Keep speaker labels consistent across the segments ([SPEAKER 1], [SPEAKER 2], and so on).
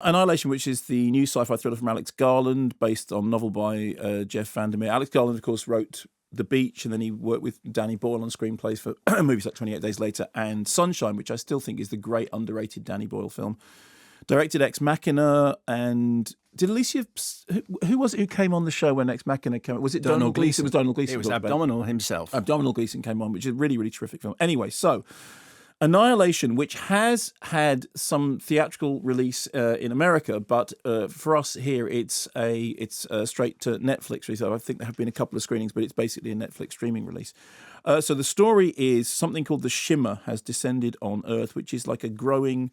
[SPEAKER 1] Annihilation, which is the new sci-fi thriller from Alex Garland, based on a novel by Jeff Vandermeer. Alex Garland, of course, wrote The Beach, and then he worked with Danny Boyle on screenplays for movies like 28 Days Later and Sunshine, which I still think is the great underrated Danny Boyle film. Directed Ex Machina, and did Alicia... Who was it who came on the show when Ex Machina came? Was it Donald Gleeson? It was Donald Gleeson.
[SPEAKER 2] It was Abdominal himself.
[SPEAKER 1] Abdominal Gleeson came on, which is a really, really terrific film. Anyway, so Annihilation, which has had some theatrical release in America, but for us here, it's straight to Netflix release. I think there have been a couple of screenings, but it's basically a Netflix streaming release. So the story is something called the Shimmer has descended on Earth, which is like a growing,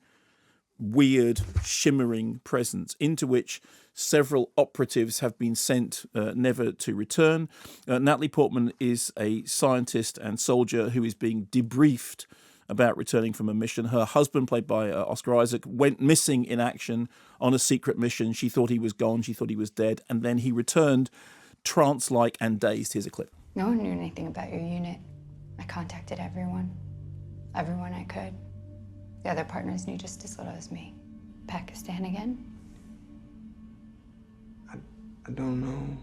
[SPEAKER 1] weird, shimmering presence into which several operatives have been sent never to return. Natalie Portman is a scientist and soldier who is being debriefed about returning from a mission. Her husband, played by Oscar Isaac, went missing in action on a secret mission. She thought he was gone. She thought he was dead. And then he returned trance-like and dazed. Here's a clip.
[SPEAKER 3] No one knew anything about your unit. I contacted everyone I could. The other partners knew just as little as me. Pakistan again?
[SPEAKER 4] I don't know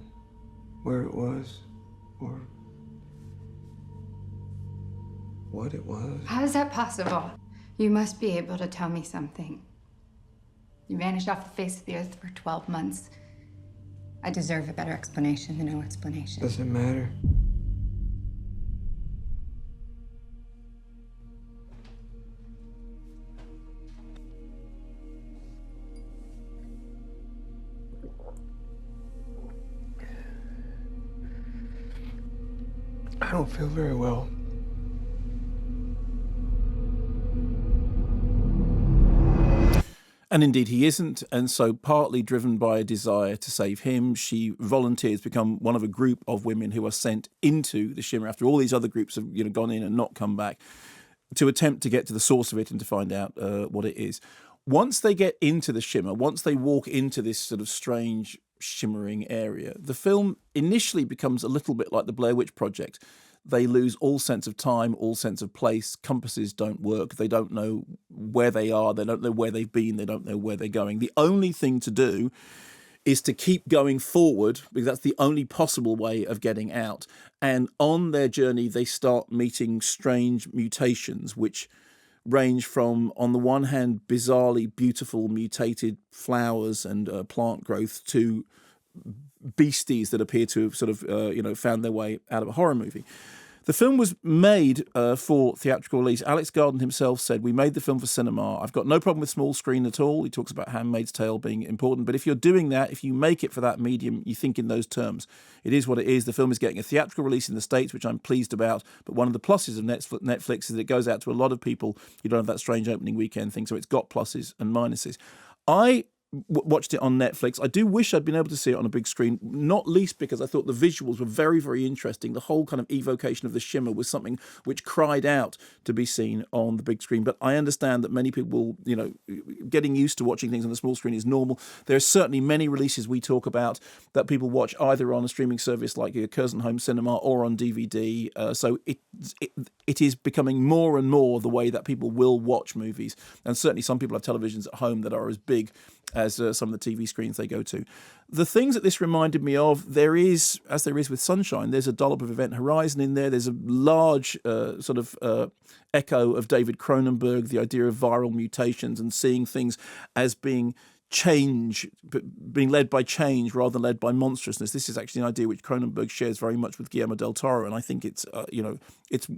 [SPEAKER 4] where it was or what it was.
[SPEAKER 3] How is that possible? You must be able to tell me something. You vanished off the face of the earth for 12 months. I deserve a better explanation than no explanation.
[SPEAKER 4] Doesn't matter. I don't feel very well.
[SPEAKER 1] And indeed he isn't, and so partly driven by a desire to save him, she volunteers to become one of a group of women who are sent into the Shimmer after all these other groups have gone in and not come back, to attempt to get to the source of it and to find out what it is. Once they get into the Shimmer, once they walk into this sort of strange shimmering area, the film initially becomes a little bit like the Blair Witch Project. They lose all sense of time, all sense of place. Compasses don't work. They don't know where they are. They don't know where they've been. They don't know where they're going. The only thing to do is to keep going forward, because that's the only possible way of getting out. And on their journey, they start meeting strange mutations, which range from, on the one hand, bizarrely beautiful mutated flowers and plant growth to beasties that appear to have sort of, found their way out of a horror movie. The film was made for theatrical release. Alex Garland himself said, "We made the film for cinema. I've got no problem with small screen at all." He talks about Handmaid's Tale being important. But if you're doing that, if you make it for that medium, you think in those terms. It is what it is. The film is getting a theatrical release in the States, which I'm pleased about. But one of the pluses of Netflix is that it goes out to a lot of people. You don't have that strange opening weekend thing. So it's got pluses and minuses. I watched it on Netflix. I do wish I'd been able to see it on a big screen, not least because I thought the visuals were very, very interesting. The whole kind of evocation of the shimmer was something which cried out to be seen on the big screen. But I understand that many people, getting used to watching things on the small screen is normal. There are certainly many releases we talk about that people watch either on a streaming service like Curzon Home Cinema or on DVD. So it is becoming more and more the way that people will watch movies. And certainly some people have televisions at home that are as big as some of the TV screens they go to. The things that this reminded me of, there is, as there is with Sunshine, there's a dollop of Event Horizon in there. There's a large echo of David Cronenberg, the idea of viral mutations and seeing things as being change, being led by change rather than led by monstrousness. This is actually an idea which Cronenberg shares very much with Guillermo del Toro, and I think it's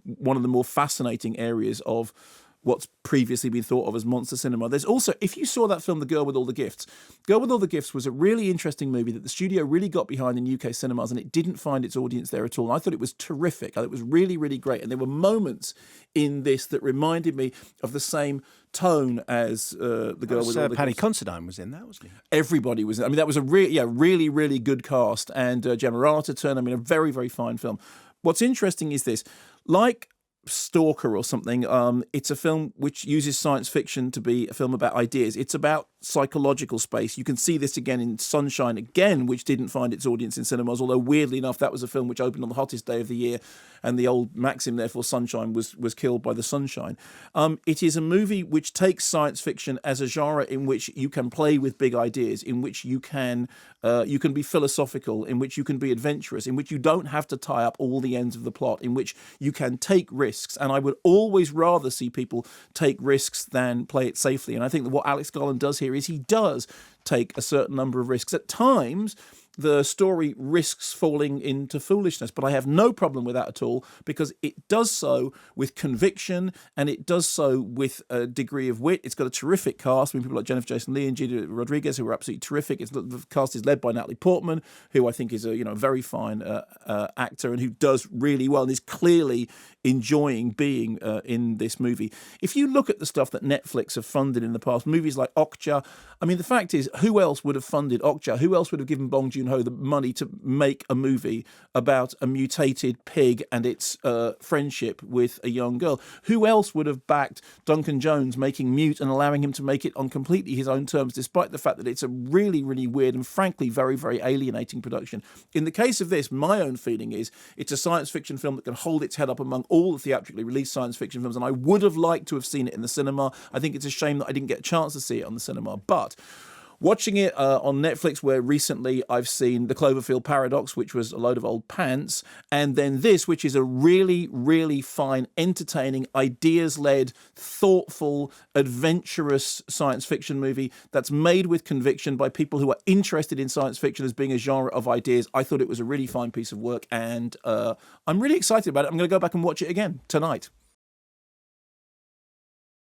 [SPEAKER 1] one of the more fascinating areas of what's previously been thought of as monster cinema. There's also, if you saw that film, The Girl with All the Gifts, Girl with All the Gifts was a really interesting movie that the studio really got behind in UK cinemas, and it didn't find its audience there at all. And I thought it was terrific. I thought it was really, really great. And there were moments in this that reminded me of the same tone as The Girl with All the
[SPEAKER 2] Paddy
[SPEAKER 1] Gifts.
[SPEAKER 2] Considine was in that, wasn't he?
[SPEAKER 1] Everybody was in. I mean, that was a really, really good cast. And Gemma Arterton, a very, very fine film. What's interesting is this, like Stalker or something, it's a film which uses science fiction to be a film about ideas. It's about psychological space. You can see this again in Sunshine, again, which didn't find its audience in cinemas, although weirdly enough, that was a film which opened on the hottest day of the year, and the old maxim, therefore, Sunshine was killed by the sunshine. It is a movie which takes science fiction as a genre in which you can play with big ideas, in which you can be philosophical, in which you can be adventurous, in which you don't have to tie up all the ends of the plot, in which you can take risks. And I would always rather see people take risks than play it safely. And I think that what Alex Garland does here is he does take a certain number of risks. At times, the story risks falling into foolishness, but I have no problem with that at all, because it does so with conviction and it does so with a degree of wit. It's got a terrific cast. I mean, people like Jennifer Jason Leigh and Gina Rodriguez, who are absolutely terrific. The cast is led by Natalie Portman, who I think is a very fine actor and who does really well and is clearly enjoying being in this movie. If you look at the stuff that Netflix have funded in the past, movies like Okja, I mean, the fact is, who else would have funded Okja? Who else would have given Bong Joon-ho the money to make a movie about a mutated pig and its friendship with a young girl? Who else would have backed Duncan Jones making Mute and allowing him to make it on completely his own terms, despite the fact that it's a really, really weird and frankly very, very alienating production? In the case of this, my own feeling is it's a science fiction film that can hold its head up among all the theatrically released science fiction films, and I would have liked to have seen it in the cinema. I think it's a shame that I didn't get a chance to see it on the cinema, but watching it on Netflix, where recently I've seen The Cloverfield Paradox, which was a load of old pants, and then this, which is a really, really fine, entertaining, ideas-led, thoughtful, adventurous science fiction movie that's made with conviction by people who are interested in science fiction as being a genre of ideas. I thought it was a really fine piece of work, and I'm really excited about it. I'm going to go back and watch it again tonight.